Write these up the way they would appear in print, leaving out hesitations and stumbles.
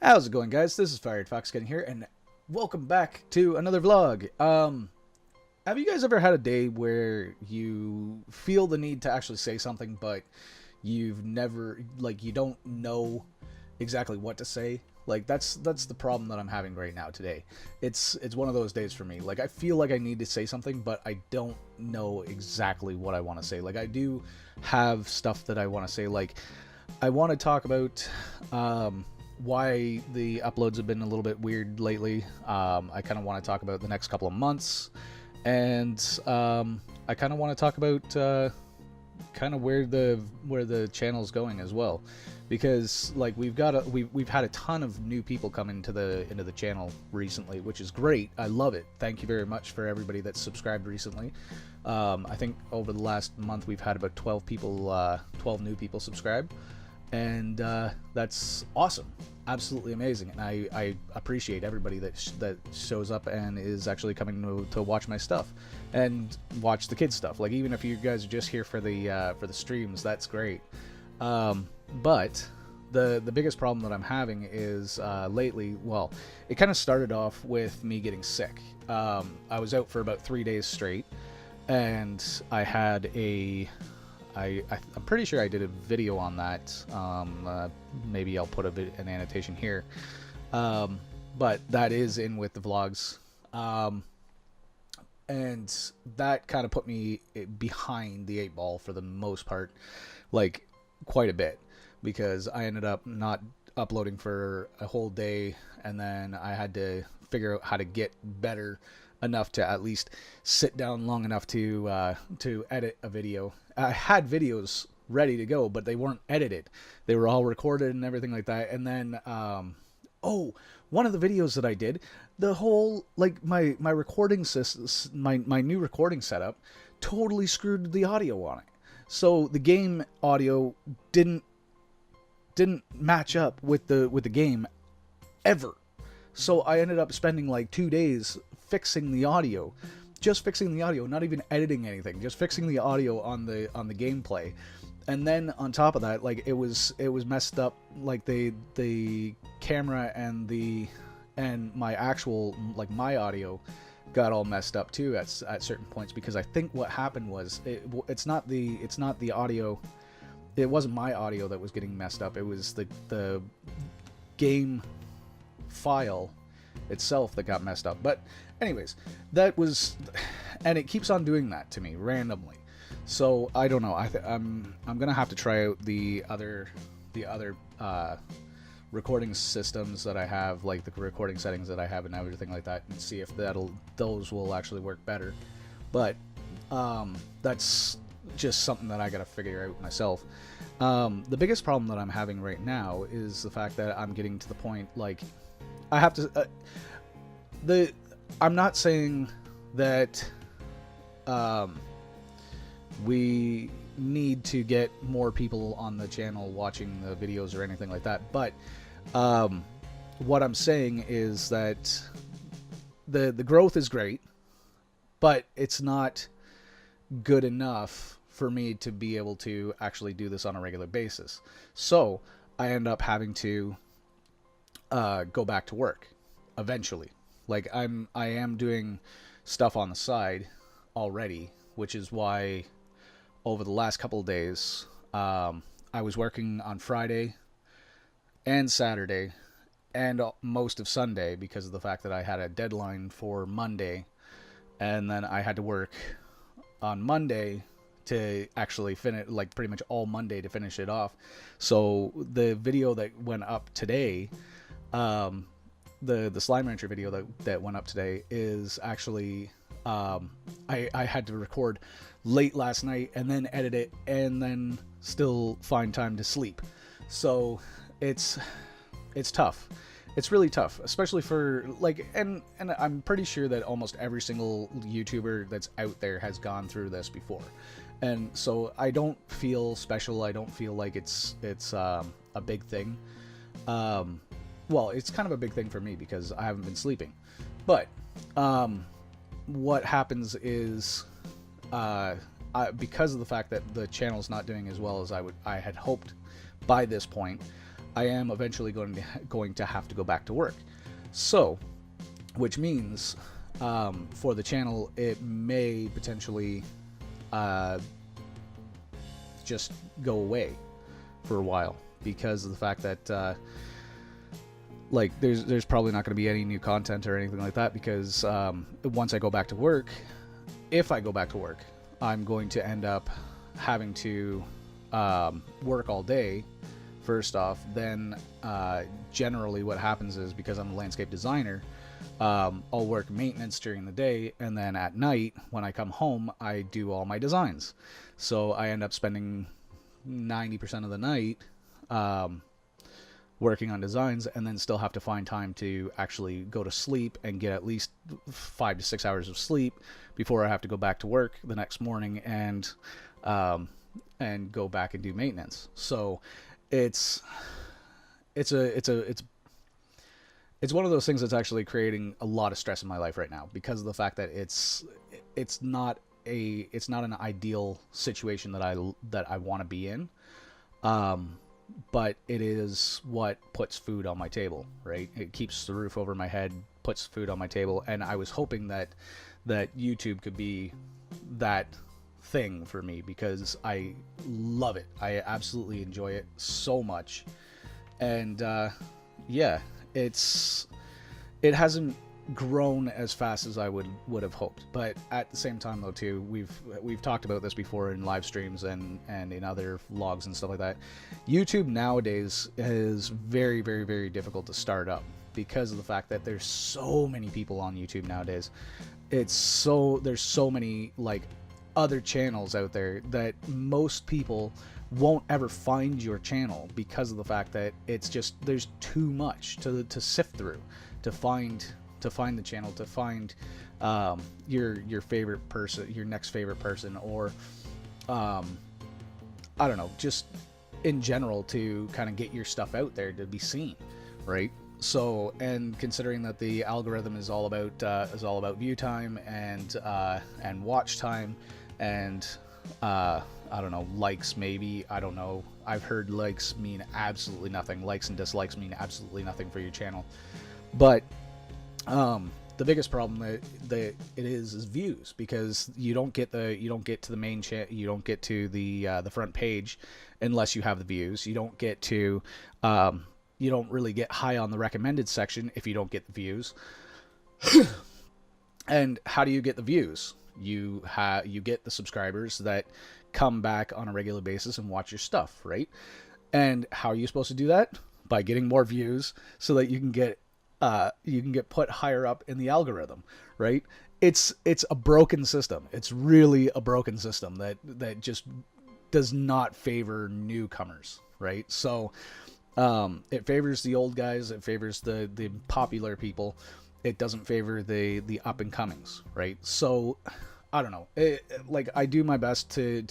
How's it going, guys? This is Fired Fox getting here, and welcome back to another vlog. Have you guys ever had a day where you feel the need to actually say something, but you've never, you don't know exactly what to say? Like that's the problem that I'm having right now today. It's one of those days for me. Like I feel like I need to say something, but I don't know exactly what I want to say. Like I do have stuff that I want to say. Like I want to talk about why the uploads have been a little bit weird lately. I kind of want to talk about the next couple of months, and I kind of want to talk about kind of where the channel's going as well, because like we've had a ton of new people come into the channel recently, which is great. I love it. Thank you very much for everybody that's subscribed recently. I think over the last month we've had about 12 new people subscribe, and that's awesome, absolutely amazing, and I appreciate everybody that shows up and is actually coming to watch my stuff and watch the kids stuff. Like even if you guys are just here for the streams, that's great. But the biggest problem that I'm having is lately, well, it kind of started off with me getting sick. I was out for about 3 days straight, and I had I'm pretty sure I did a video on that. Maybe I'll put an annotation here. But that is in with the vlogs. And that kind of put me behind the 8 ball for the most part, like quite a bit, because I ended up not uploading for a whole day, and then I had to figure out how to get better enough to at least sit down long enough to edit a video. I had videos ready to go, but they weren't edited. They were all recorded and everything like that. And then, one of the videos that I did, the whole, like, my recording system, my new recording setup totally screwed the audio on it. So the game audio didn't match up with the game ever. So I ended up spending like 2 days fixing the audio, just fixing the audio, not even editing anything, just fixing the audio on the gameplay. And then on top of that, like it was messed up, like the camera and my actual, like, my audio got all messed up too at certain points, because I think what happened was it's not the audio, it wasn't my audio that was getting messed up, it was the game file itself that got messed up. But anyways, that was, and it keeps on doing that to me randomly. So I don't know. I'm gonna have to try out the other recording systems that I have, like the recording settings that I have and everything like that, and see if those will actually work better. But that's just something that I gotta figure out myself. The biggest problem that I'm having right now is the fact that I'm getting to the point, like, I have to I'm not saying that we need to get more people on the channel watching the videos or anything like that, but what I'm saying is that the growth is great, but it's not good enough for me to be able to actually do this on a regular basis. So I end up having to go back to work eventually. Like I am doing stuff on the side already, which is why over the last couple of days I was working on Friday and Saturday and most of Sunday, because of the fact that I had a deadline for Monday, and then I had to work on Monday to actually finish, like pretty much all Monday to finish it off. So the video that went up today, the Slime Rancher video that went up today, is actually I had to record late last night and then edit it and then still find time to sleep. So it's tough. It's really tough, especially for, like, and I'm pretty sure that almost every single YouTuber that's out there has gone through this before. And so I don't feel special. I don't feel like it's a big thing. Well, it's kind of a big thing for me because I haven't been sleeping. But what happens is, because of the fact that the channel's not doing as well as I had hoped by this point, I am eventually going to have to go back to work. So, which means for the channel, it may potentially just go away for a while because of the fact that like there's probably not going to be any new content or anything like that, because once I go back to work, if I go back to work, I'm going to end up having to work all day first off. Then generally what happens is, because I'm a landscape designer, I'll work maintenance during the day, and then at night when I come home I do all my designs. So I end up spending 90% of the night working on designs, and then still have to find time to actually go to sleep and get at least 5 to 6 hours of sleep before I have to go back to work the next morning and go back and do maintenance. So it's one of those things that's actually creating a lot of stress in my life right now, because of the fact that it's not an ideal situation that I want to be in. But it is what puts food on my table, right? It keeps the roof over my head, puts food on my table, and I was hoping that YouTube could be that thing for me, because I love it. I absolutely enjoy it so much. And yeah, it hasn't grown as fast as I would have hoped, but at the same time though too, we've talked about this before in live streams and in other vlogs and stuff like that. YouTube nowadays is very, very, very difficult to start up because of the fact that there's so many people on YouTube nowadays. There's so many like other channels out there that most people won't ever find your channel, because of the fact that it's just, there's too much to sift through to find the channel, to find your favorite person, your next favorite person, or I don't know, just in general to kind of get your stuff out there to be seen, right? So, and considering that the algorithm is all about view time and watch time and I don't know, likes maybe, I don't know. I've heard likes mean absolutely nothing. Likes and dislikes mean absolutely nothing for your channel. But the biggest problem that it is views, because you don't get to the main chat, you don't get to the front page unless you have the views. You don't get to you don't really get high on the recommended section if you don't get the views. And how do you get the views? You get the subscribers that come back on a regular basis and watch your stuff, right? And how are you supposed to do that? By getting more views so that you can get put higher up in the algorithm, right? It's a broken system. It's really a broken system that just does not favor newcomers, right? So it favors the old guys. It favors the popular people. It doesn't favor the up and comings, right? So I don't know. Like, I do my best to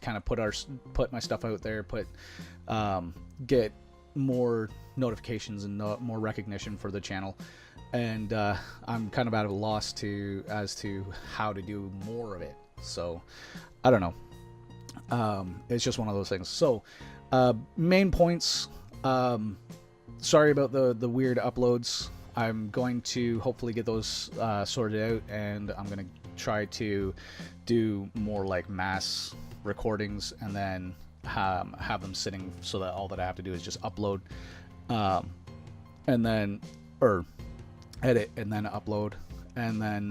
kind of put my stuff out there, get more notifications and more recognition for the channel, and I'm kind of at a loss as to how to do more of it. So I don't know. It's just one of those things. So main points. Sorry about the weird uploads. I'm going to hopefully get those sorted out, and I'm going to try to do more like mass recordings, and then have them sitting so that all that I have to do is just upload, and then, or edit and then upload, and then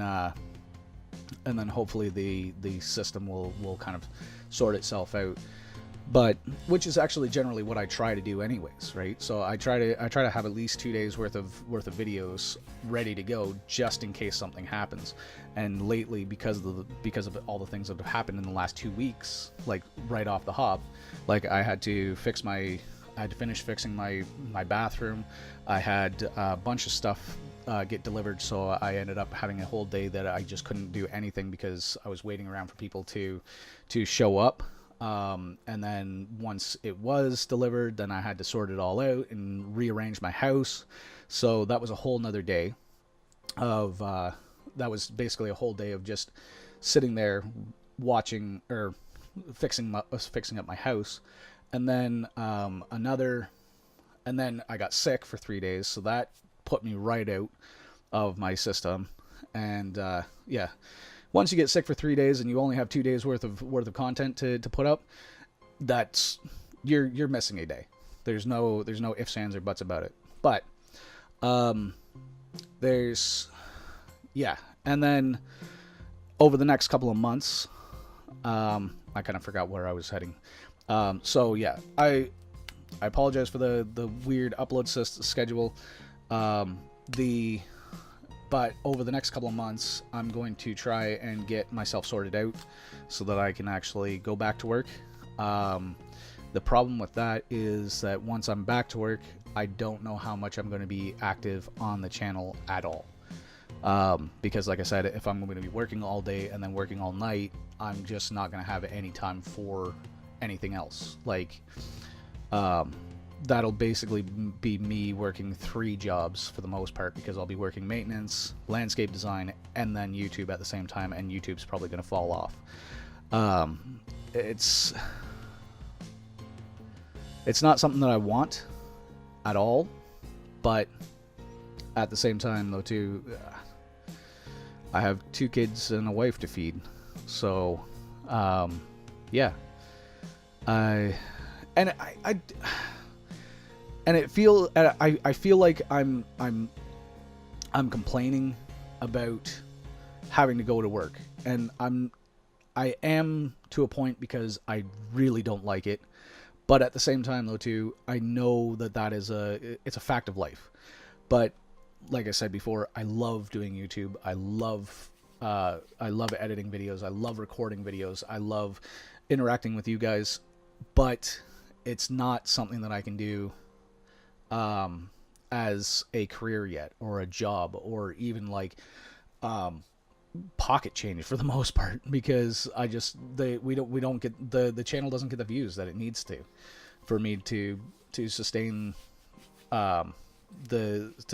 hopefully the system will kind of sort itself out. But which is actually generally what I try to do anyways, right? So I try to have at least 2 days worth of videos ready to go, just in case something happens. And lately, because of all the things that have happened in the last 2 weeks, like right off the hop, like I had to finish fixing my bathroom. I had a bunch of stuff get delivered, so I ended up having a whole day that I just couldn't do anything because I was waiting around for people to show up. And then once it was delivered, then I had to sort it all out and rearrange my house. So that was a whole nother day of, that was basically a whole day of just sitting there watching or fixing up my house. And then, another And then I got sick for 3 days, so that put me right out of my system. And yeah, once you get sick for 3 days and you only have 2 days worth of content to put up, that's you're missing a day. There's no ifs, ands, or buts about it. But there's yeah, and then over the next couple of months, I kind of forgot where I was heading. So yeah, I apologize for the weird upload schedule. But over the next couple of months, I'm going to try and get myself sorted out so that I can actually go back to work. The problem with that is that once I'm back to work, I don't know how much I'm going to be active on the channel at all. Because like I said, if I'm going to be working all day and then working all night, I'm just not going to have any time for anything else. Like, that'll basically be me working 3 jobs for the most part, because I'll be working maintenance, landscape design, and then YouTube at the same time, and YouTube's probably going to fall off. It's not something that I want at all, but at the same time, though, too, I have 2 kids and a wife to feed, so yeah, I feel like I'm complaining about having to go to work, and I am to a point, because I really don't like it. But at the same time, though, too, I know that it's a fact of life. But like I said before, I love doing YouTube. I love editing videos. I love recording videos. I love interacting with you guys. But it's not something that I can do as a career yet, or a job, or even like pocket change for the most part, because we don't get the channel doesn't get the views that it needs to for me to sustain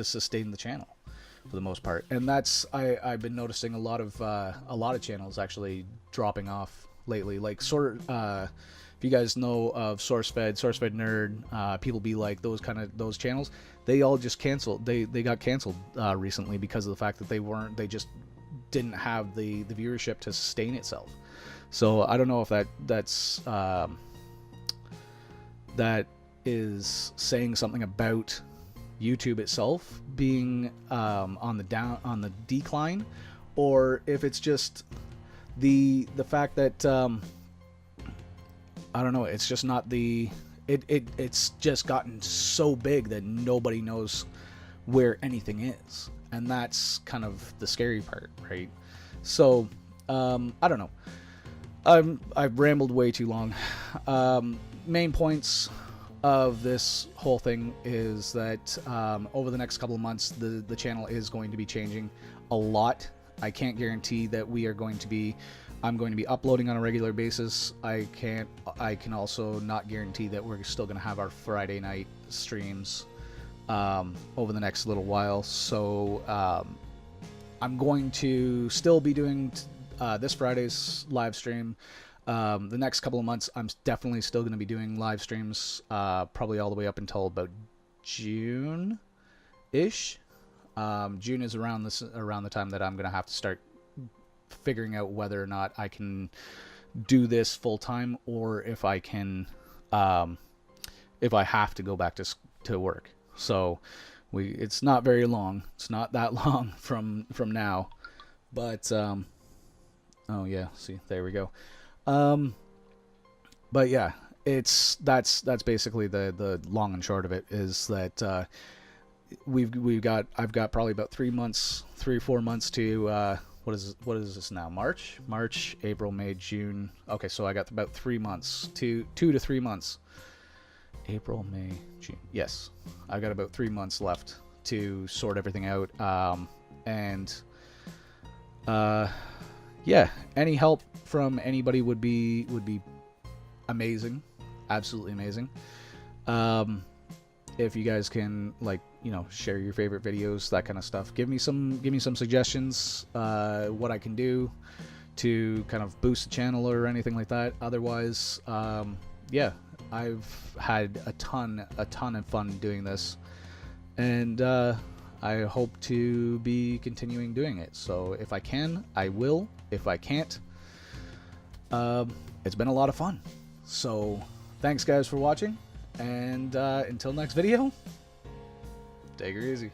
sustain the channel for the most part. And that's I've been noticing a lot of channels actually dropping off lately, like if you guys know of SourceFed Nerd, People Be Like, those channels, they all just canceled. They got canceled recently because of the fact that they just didn't have the viewership to sustain itself. So I don't know if that is saying something about YouTube itself being on the decline, or if it's just the fact that I don't know, it's just not it's just gotten so big that nobody knows where anything is. And that's kind of the scary part, right? So, I don't know. I've rambled way too long. Main points of this whole thing is that over the next couple of months, the channel is going to be changing a lot. I can't guarantee that I'm going to be uploading on a regular basis. I can also not guarantee that we're still going to have our Friday night streams over the next little while. So I'm going to still be doing this Friday's live stream. The next couple of months, I'm definitely still going to be doing live streams, probably all the way up until about June-ish. June is around the time that I'm going to have to start figuring out whether or not I can do this full time, or if I can, if I have to go back to work. So it's not very long. It's not that long from now, but oh yeah, see, there we go. But yeah, that's basically the long and short of it, is that I've got probably about 3 or 4 months to what is this now? March, April, May, June. Okay, so I got about 3 months, 2 to 3 months. April, May, June. Yes, I've got about 3 months left to sort everything out. Yeah, any help from anybody would be amazing, absolutely amazing. If you guys can, like, share your favorite videos, that kind of stuff. Give me some suggestions, what I can do to kind of boost the channel or anything like that. Otherwise, yeah, I've had a ton of fun doing this, and I hope to be continuing doing it. So if I can, I will. If I can't, it's been a lot of fun. So thanks guys for watching, and until next video, take her easy.